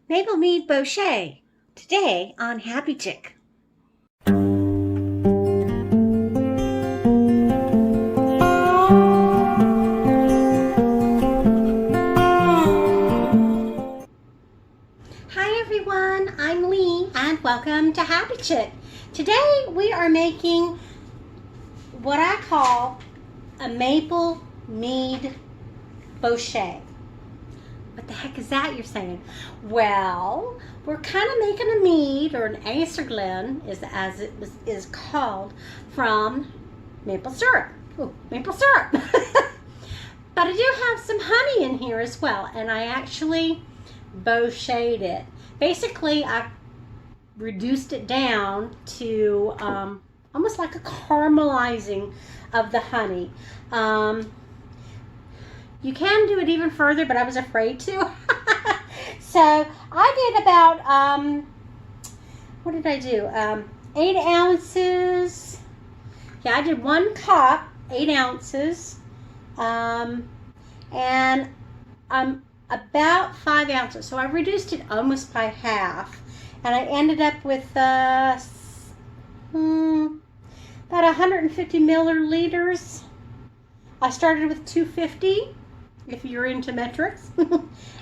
Maple Mead Bochet, today on Happy Chick. Hi everyone, I'm Lee and welcome to Happy Chick. Today we are making what I call a Maple Mead Bochet. What the heck is that, you're saying? Well, we're kind of making a mead, or an Acerglyn, as it is called, from maple syrup. Ooh, maple syrup. But I do have some honey in here as well, and I actually bocheted it. Basically, I reduced it down to almost like a caramelizing of the honey. You can do it even further, but I was afraid to. So I did about, what did I do? 8 ounces. Yeah, I did 1 cup, 8 ounces. And about 5 ounces. So I reduced it almost by half. And I ended up with about 150 milliliters. I started with 250. If you're into metrics,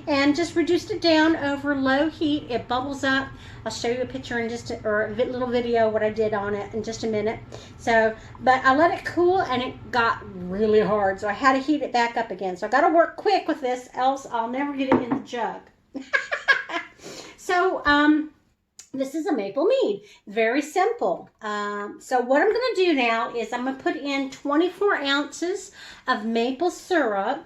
and just reduced it down over low heat. It bubbles up. I'll show you a picture in or a little video what I did on it in just a minute. So, but I let it cool and it got really hard, so I had to heat it back up again. So I got to work quick with this, else I'll never get it in the jug. So, this is a maple mead. Very simple. So what I'm going to do now is I'm going to put in 24 ounces of maple syrup.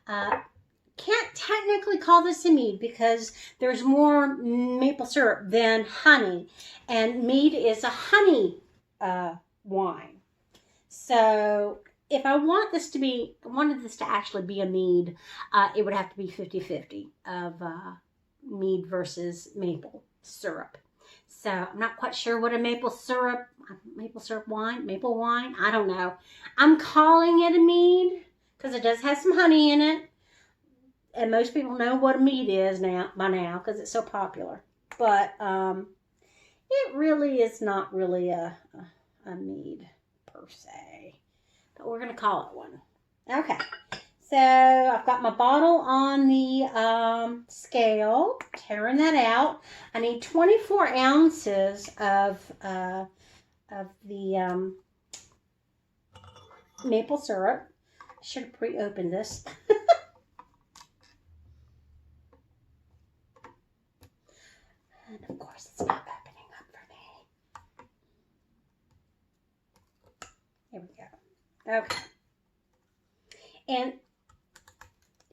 Can't technically call this a mead because there's more maple syrup than honey, and mead is a honey wine. So if I wanted this to actually be a mead, it would have to be 50-50 of mead versus maple syrup. So I'm not quite sure what a maple syrup wine, maple wine, I don't know. I'm calling it a mead because it does have some honey in it. And most people know what a mead is by now because it's so popular. But it really is not really a mead per se. But we're going to call it one. Okay. So I've got my bottle on the scale. Tearing that out. I need 24 ounces of the maple syrup. I should have pre-opened this. And of course, it's not opening up for me. Here we go. Okay. And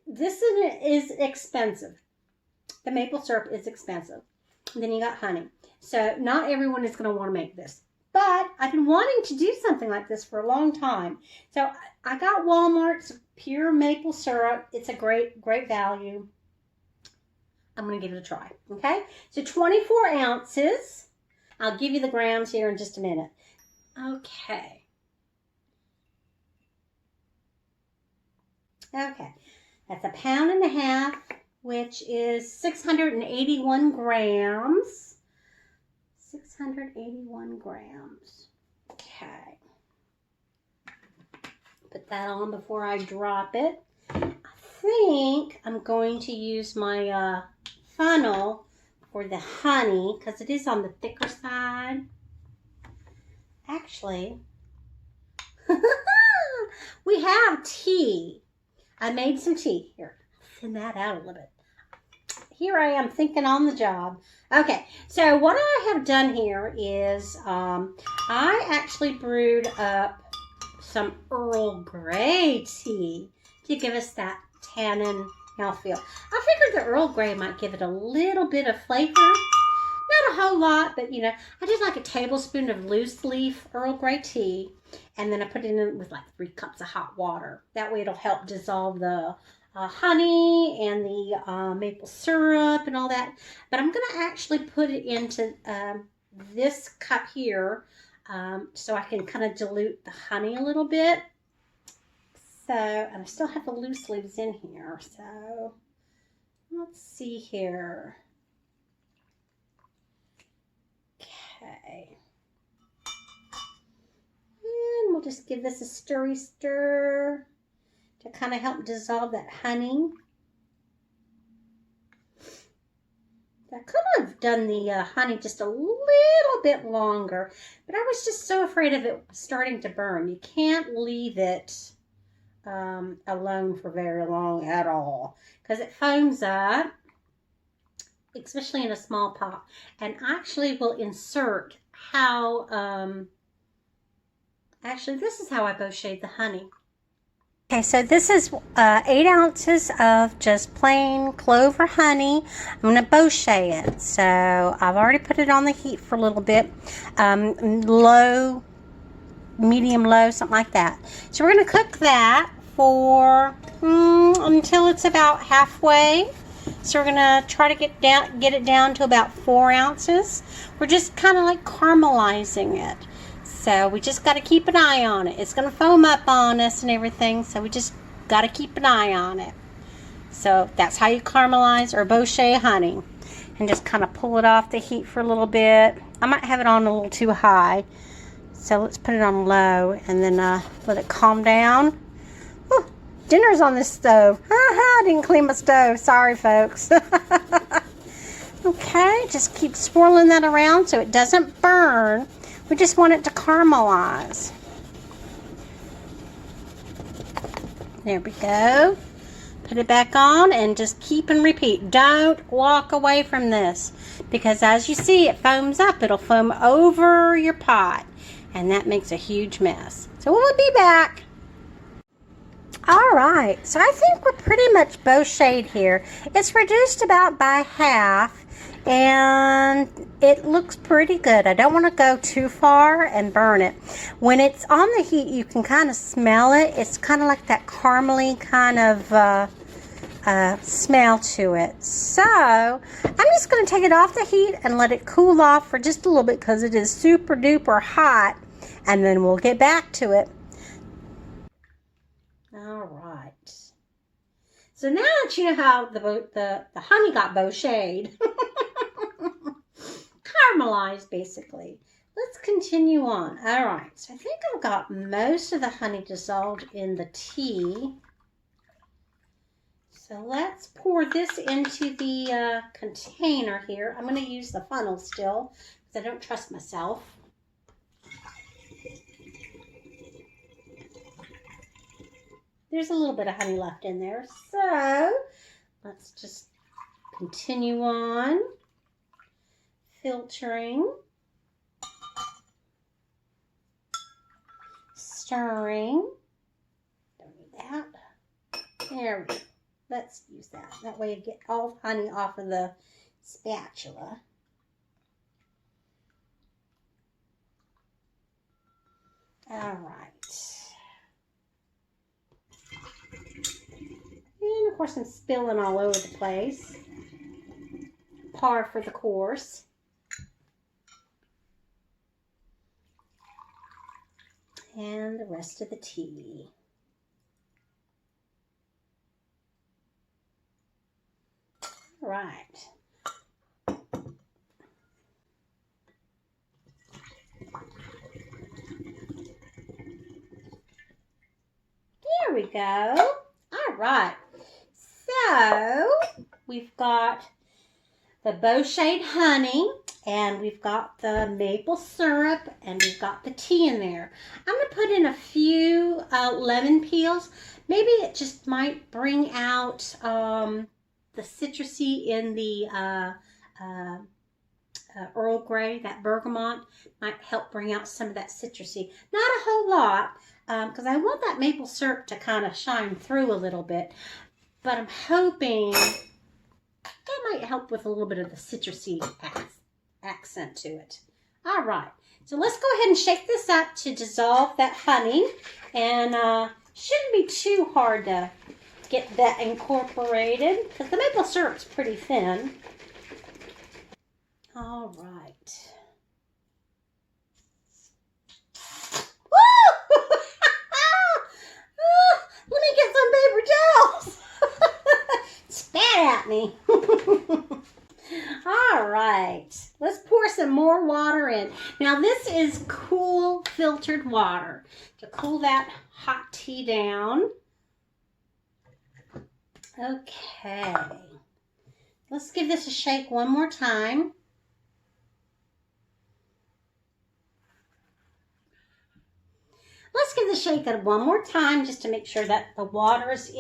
this is expensive. The maple syrup is expensive. And then you got honey. So not everyone is going to want to make this. But I've been wanting to do something like this for a long time. So I got Walmart's pure maple syrup. It's a great value. I'm going to give it a try, okay? So 24 ounces. I'll give you the grams here in just a minute. Okay. Okay. That's 1.5 pounds, which is 681 grams. 681 grams. Okay. Put that on before I drop it. I think I'm going to use my funnel for the honey because it is on the thicker side. Actually, we have tea. I made some tea. Here, thin that out a little bit. Here I am thinking on the job. Okay, so what I have done here is I actually brewed up some Earl Grey tea to give us that tannin mouthfeel. I figured the Earl Grey might give it a little bit of flavor. Not a whole lot, but you know, I did like a tablespoon of loose leaf Earl Grey tea, and then I put it in with like 3 cups of hot water. That way it'll help dissolve the honey and the maple syrup and all that. But I'm going to actually put it into this cup here so I can kind of dilute the honey a little bit. So, and I still have the loose leaves in here. So, let's see here. Just give this a stirry stir to kind of help dissolve that honey. I could have done the honey just a little bit longer, but I was just so afraid of it starting to burn. You can't leave it alone for very long at all because it foams up, especially in a small pot. And I actually will insert how, actually this is how I bocheted the honey. Okay, so this is 8 ounces of just plain clover honey. I'm going to bochet it. So I've already put it on the heat for a little bit. Low, medium low, something like that. So we're going to cook that for until it's about halfway. So we're going to try to get it down to about 4 ounces. We're just kind of like caramelizing it. So we just got to keep an eye on it. It's going to foam up on us and everything, so we just got to keep an eye on it. So that's how you caramelize or bochet honey. And just kind of pull it off the heat for a little bit. I might have it on a little too high. So let's put it on low and then let it calm down. Whew, dinner's on this stove. I didn't clean my stove. Sorry, folks. Okay, just keep swirling that around so it doesn't burn. We just want it to caramelize. There we go. Put it back on and just keep and repeat. Don't walk away from this because as you see it foams up. It'll foam over your pot and that makes a huge mess. So we'll be back. Alright, so I think we're pretty much bocheted here. It's reduced about by half. And it looks pretty good. I don't want to go too far and burn it. When it's on the heat, you can kind of smell it. It's kind of like that caramely kind of smell to it. So I'm just going to take it off the heat and let it cool off for just a little bit because it is super duper hot. And then we'll get back to it. All right. So now that you know how the honey got bocheted. Caramelized basically. Let's continue on. All right, so I think I've got most of the honey dissolved in the tea. So let's pour this into the container here. I'm going to use the funnel still because I don't trust myself. There's a little bit of honey left in there. So let's just continue on. Filtering, stirring. Don't need that. There we go. Let's use that. That way you get all the honey off of the spatula. All right. And of course I'm spilling all over the place. Par for the course. And the rest of the tea. All right. There we go. All right. So we've got the bocheted honey, and we've got the maple syrup, and we've got the tea in there. I'm going to put in a few lemon peels. Maybe it just might bring out the citrusy in the Earl Grey, that bergamot, might help bring out some of that citrusy. Not a whole lot, because I want that maple syrup to kind of shine through a little bit. But I'm hoping that might help with a little bit of the citrusy accent to it. All right, so let's go ahead and shake this up to dissolve that honey. And shouldn't be too hard to get that incorporated because the maple syrup's pretty thin. All right. Woo! Let me get some paper towels. Spat at me. All right. Let's pour some more water in. Now this is cool filtered water to cool that hot tea down. Okay. Let's give this a shake one more time. Let's give the shake it one more time just to make sure that the water is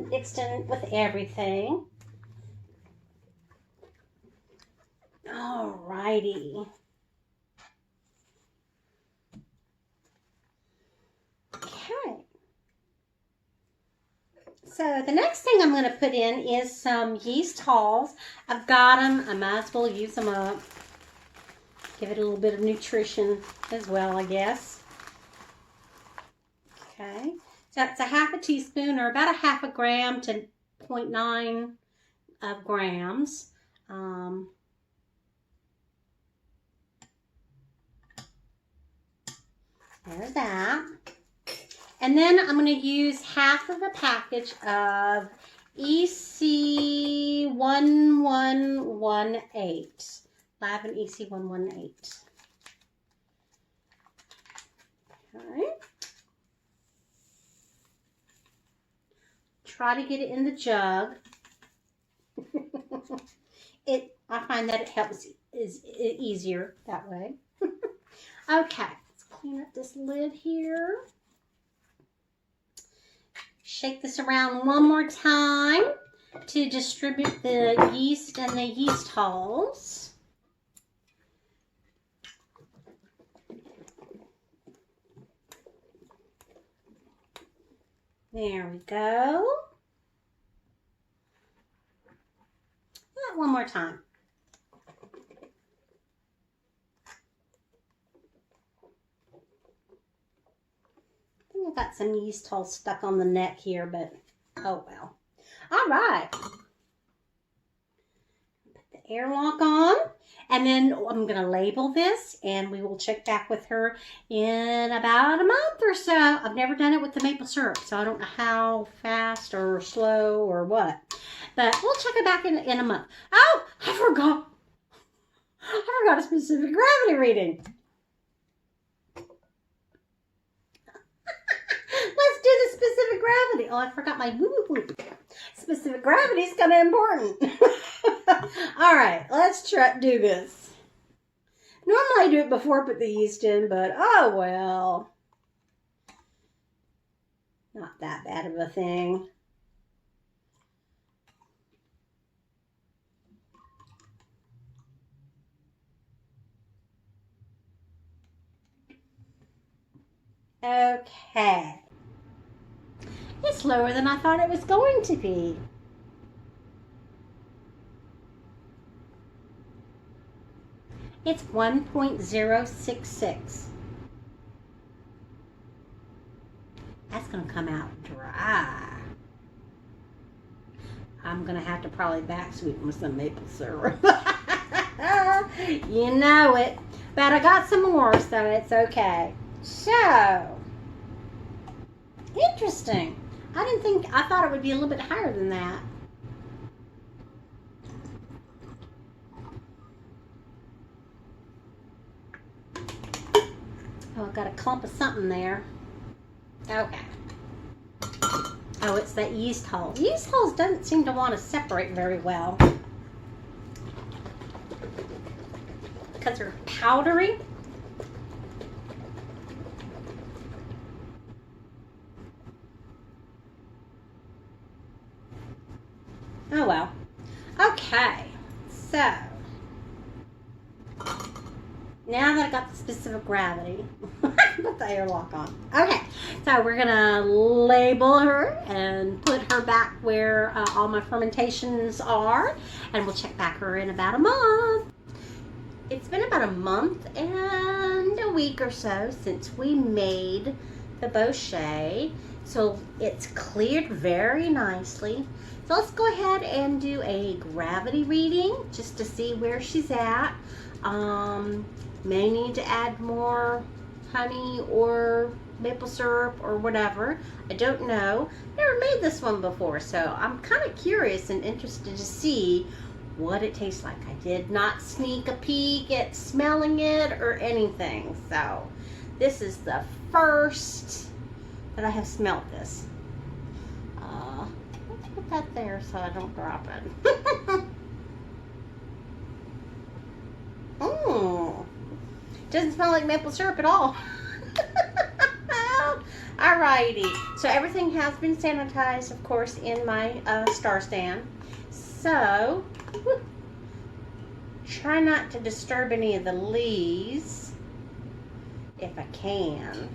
mixed in with everything. Alrighty. Okay. So the next thing I'm going to put in is some yeast hulls. I've got them. I might as well use them up. Give it a little bit of nutrition as well, I guess. Okay, so it's a half a teaspoon or about a half a gram to 0.9 grams. There's that. And then I'm going to use half of a package of EC1118. Live and EC118. Okay. Try to get it in the jug. I find that it helps is easier that way. Okay, let's clean up this lid here. Shake this around one more time to distribute the yeast and the yeast hulls. There we go. One more time. I think I've got some yeast hulls stuck on the neck here, but oh well. All right. Put the airlock on. And then I'm going to label this, and we will check back with her in about a month or so. I've never done it with the maple syrup, so I don't know how fast or slow or what. But we'll check it back in a month. Oh, I forgot. I forgot a specific gravity reading. Let's do the specific gravity. Oh, I forgot my woo-woo. Specific gravity is kind of important. All right, let's do this. Normally I do it before I put the yeast in, but oh well. Not that bad of a thing. Okay. It's lower than I thought it was going to be. It's 1.066. That's going to come out dry. I'm going to have to probably back sweeten with some maple syrup. You know it. But I got some more, so it's okay. So, interesting. I thought it would be a little bit higher than that. Oh, I've got a clump of something there. Okay. Oh, it's that yeast hull. Yeast hulls doesn't seem to want to separate very well. Because they're powdery. Oh well. Okay. So, now that I got the specific gravity, put the airlock on. Okay, so we're gonna label her and put her back where all my fermentations are, and we'll check back her in about a month. It's been about a month and a week or so since we made the Bochet, so it's cleared very nicely. So let's go ahead and do a gravity reading just to see where she's at. May need to add more honey or maple syrup or whatever. I don't know. Never made this one before, so I'm kind of curious and interested to see what it tastes like. I did not sneak a peek at smelling it or anything. So this is the first that I have smelled this. Let's put that there so I don't drop it. Doesn't smell like maple syrup at all. Alrighty, so everything has been sanitized, of course, in my star stand. So, try not to disturb any of the leaves, if I can,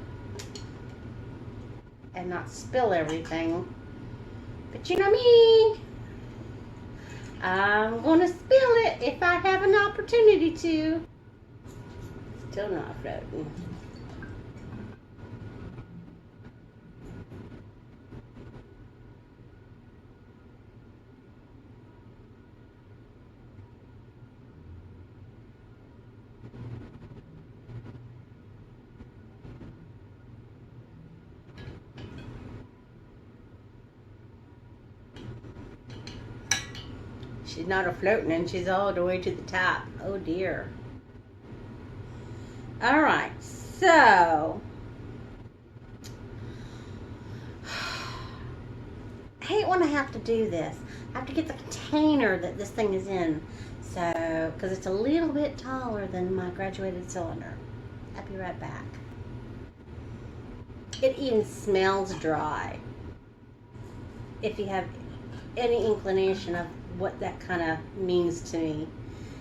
and not spill everything. But you know me, I'm gonna spill it if I have an opportunity to. Still not floating. She's not a floating and she's all the way to the top. Oh dear. All right, so I hate when I have to do this. I have to get the container that this thing is in. So, because it's a little bit taller than my graduated cylinder. I'll be right back. It even smells dry. If you have any inclination of what that kind of means to me,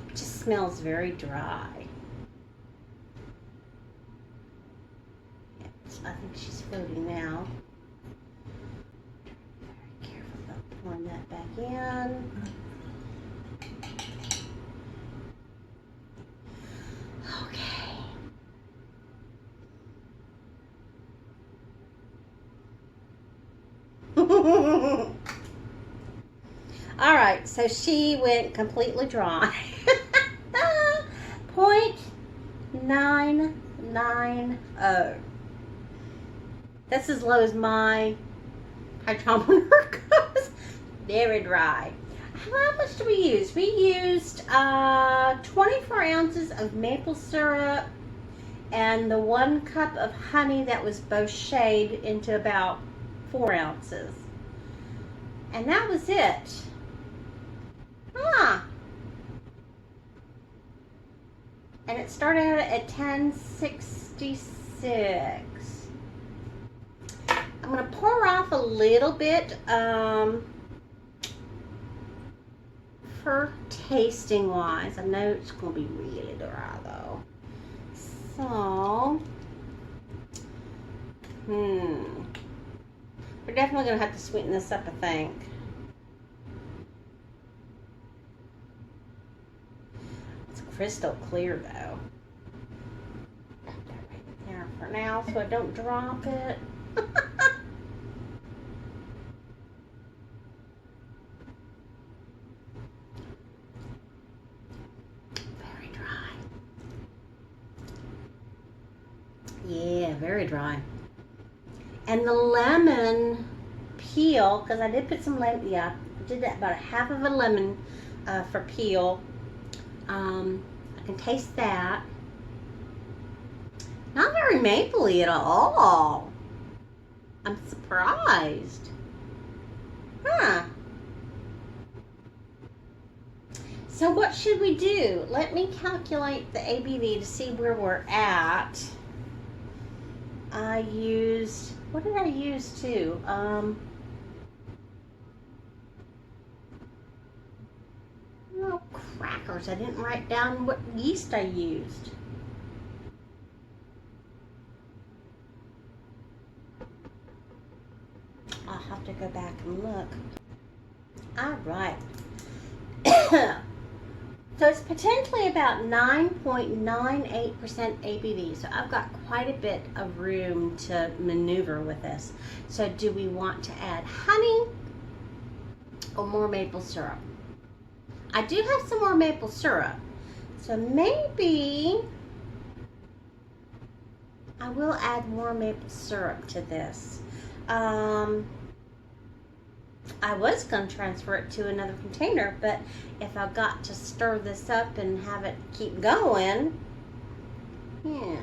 it just smells very dry. I think she's floating now. Very careful about pouring that back in. Okay. All right, so she went completely dry. 0.990. That's as low as my hydrometer goes. Very dry. How much do we use? We used 24 ounces of maple syrup and the 1 cup of honey that was bocheted into about 4 ounces. And that was it. And it started out at 1066. I'm going to pour off a little bit for tasting wise. I know it's going to be really dry though. So, we're definitely going to have to sweeten this up, I think. It's crystal clear though. Put that right there for now so I don't drop it. Very dry. Yeah, very dry. And the lemon peel, because I did put some lemon, I did that about a half of a lemon for peel. I can taste that. Not very mapley at all. I'm surprised. So what should we do? Let me calculate the ABV to see where we're at. I used, what did I use too? Oh, crackers. I didn't write down what yeast I used. I'll have to go back and look. All right. So it's potentially about 9.98% ABV. So I've got quite a bit of room to maneuver with this. So do we want to add honey or more maple syrup? I do have some more maple syrup. So maybe I will add more maple syrup to this. I was going to transfer it to another container, but if I've got to stir this up and have it keep going, yeah.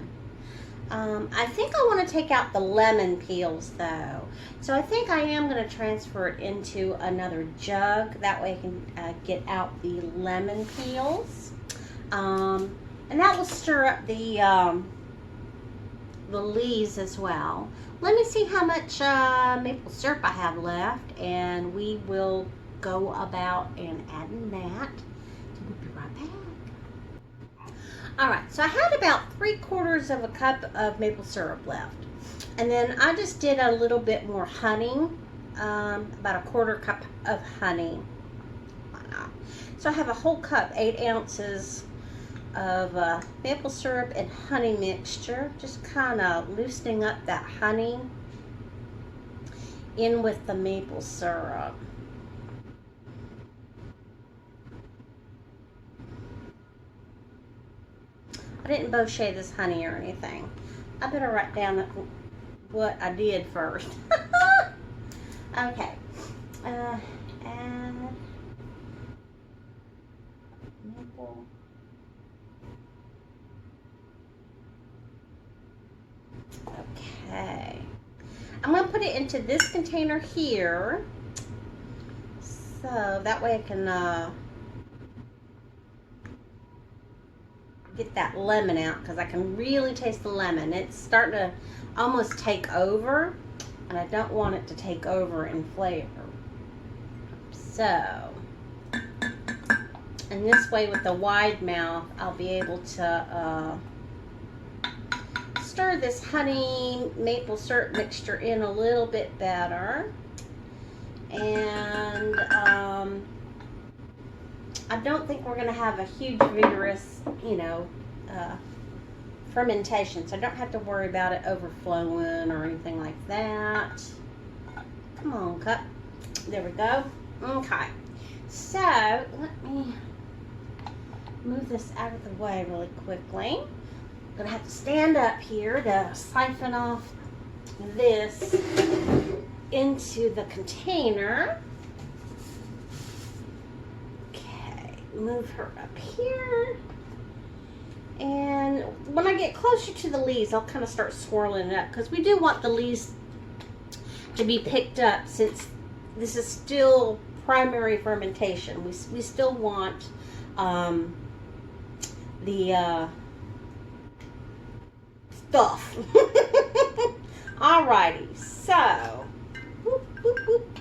I think I want to take out the lemon peels though. So I think I am going to transfer it into another jug. That way I can get out the lemon peels. And that will stir up the leaves as well. Let me see how much maple syrup I have left, and we will go about and adding that. We'll be right back. All right, so I had about 3/4 of a cup of maple syrup left, and then I just did a little bit more honey, about 1/4 cup of honey. Why not? So I have a whole cup, 8 ounces of maple syrup and honey mixture, just kind of loosening up that honey in with the maple syrup. I didn't bochet this honey or anything. I better write down what I did first. Okay. Add maple. Okay, I'm going to put it into this container here, so that way I can get that lemon out, because I can really taste the lemon. It's starting to almost take over, and I don't want it to take over in flavor. So, and this way with the wide mouth, I'll be able to stir this honey maple syrup mixture in a little bit better. And I don't think we're going to have a huge vigorous, fermentation, so I don't have to worry about it overflowing or anything like that. Come on, cup. There we go. Okay, so let me move this out of the way really quickly. I'm gonna have to stand up here to siphon off this into the container. Okay, move her up here. And when I get closer to the leaves, I'll kind of start swirling it up, because we do want the leaves to be picked up, since this is still primary fermentation. We still want the stuff. Alrighty, so whoop, whoop, whoop.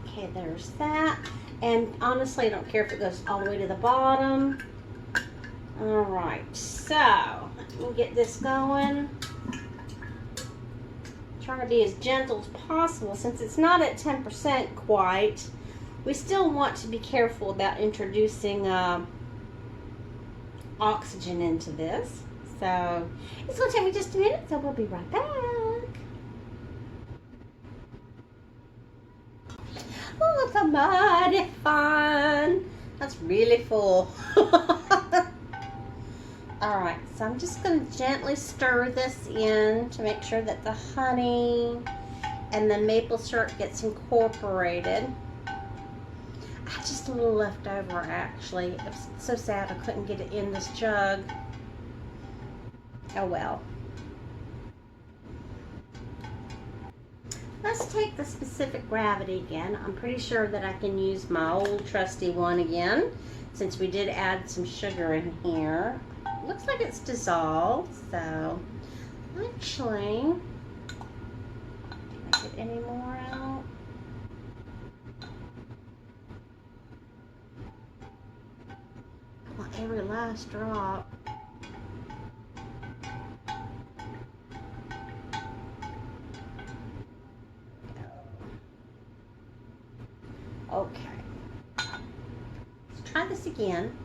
Okay, there's that. And honestly, I don't care if it goes all the way to the bottom. Alright, so let me get this going. Trying to be as gentle as possible, since it's not at 10% quite. We still want to be careful about introducing oxygen into this. So it's going to take me just a minute, so we'll be right back. Oh, it's a mighty fun. That's really full. Alright, so I'm just going to gently stir this in to make sure that the honey and the maple syrup gets incorporated. I had just a little left over, actually. It was so sad I couldn't get it in this jug. Oh well. Let's take the specific gravity again. I'm pretty sure that I can use my old trusty one again, since we did add some sugar in here. Looks like it's dissolved, so actually, can I get any more out? I want every last drop. Okay, let's try this again.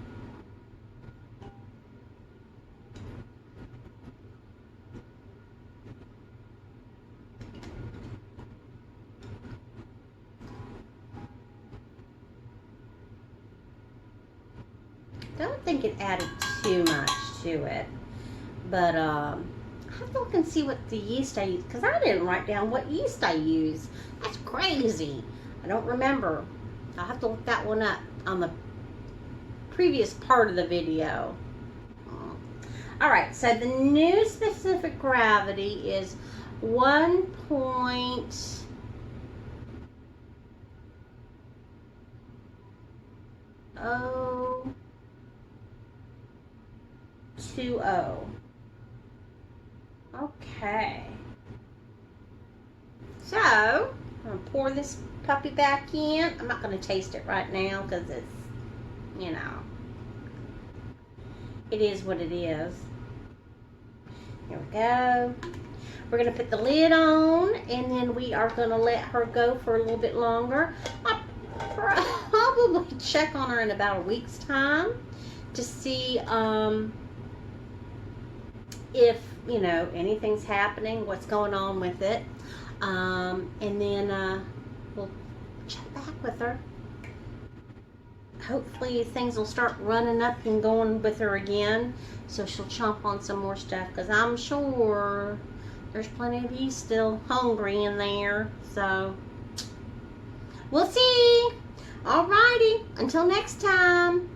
Don't think it added too much to it, but I have to look and see what the yeast I use, because I didn't write down what yeast I use. That's crazy. don't remember. I'll have to look that one up on the previous part of the video. All right, so the new specific gravity is 1.20. Okay. So, I'm going to pour this puppy back in. I'm not going to taste it right now because it's, you know, it is what it is. Here we go. We're going to put the lid on, and then we are going to let her go for a little bit longer. I'll probably check on her in about a week's time to see if, you know, anything's happening, what's going on with it. And then we'll check back with her. Hopefully things will start running up and going with her again, so she'll chomp on some more stuff, because I'm sure there's plenty of yeast still hungry in there. So we'll see. Alrighty, until next time.